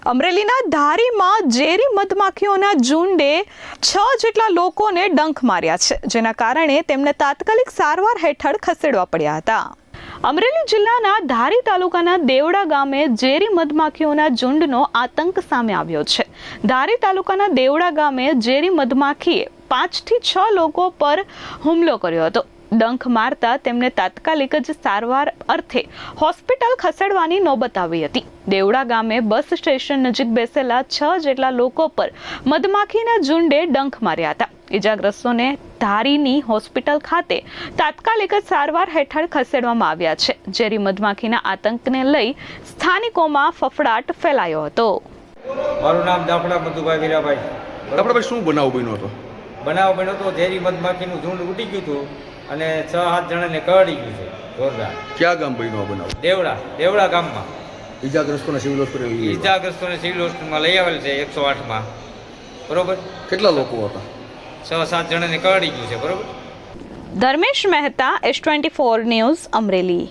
અમરેલીના ધારીમાં ઝેરી મધમાખીઓના ઝુંડે 6 જેટલા લોકોને ડંખ માર્યા છે, જેના કારણે તેમને તાત્કાલિક સારવાર હેઠળ ખસેડવા પડ્યા હતા. અમરેલી જિલ્લાના ધારી તાલુકાના દેવડા ગામે ઝેરી મધમાખીઓના ઝુંડનો આતંક સામે આવ્યો છે. ધારી તાલુકાના દેવડા ગામે ઝેરી મધમાખીએ 5 થી 6 લોકો પર હુમલો કર્યો હતો. ડંખ મારતા તેમને તાત્કાલિક જ સારવાર અર્થે હોસ્પિટલ ખસેડવાની નોબત આવી હતી. દેવડા ગામે બસ સ્ટેશન નજીક બેસેલા 6 જેટલા લોકો પર મધમાખીના ઝુંડે ડંખ માર્યા હતા. ઇજાગ્રસ્તોને ધારીની હોસ્પિટલ ખાતે તાત્કાલિક જ સારવાર હેઠળ ખસેડવામાં આવ્યા છે. ઝેરી મધમાખીના આતંકને લઈ સ્થાનિકોમાં ફફડાટ ફેલાયો હતો. મારું નામ દાફડા મધુભાઈ વીરાભાઈ. દાફડાભાઈ, શું બનાવ બન્યો હતો? બનાવ બન્યો હતો, ઝેરી મધમાખીનું ઝુંડ ઉડી ગયું હતું અને 6-7 જણાને કરડી ગયું છે જોરદાર. ક્યાં ગામ બન્યો બનાવ? દેવડા ગામમાં. ઈજાગ્રસ્તોને સિવિલ હોસ્પિટલમાં લઈ આવેલ છે 108માં. બરોબર. કેટલા લોકો હતા? 6-7 જણાને કરડી ગયું છે. બરોબર. Dharmesh Mehta, S24 news, Amreli.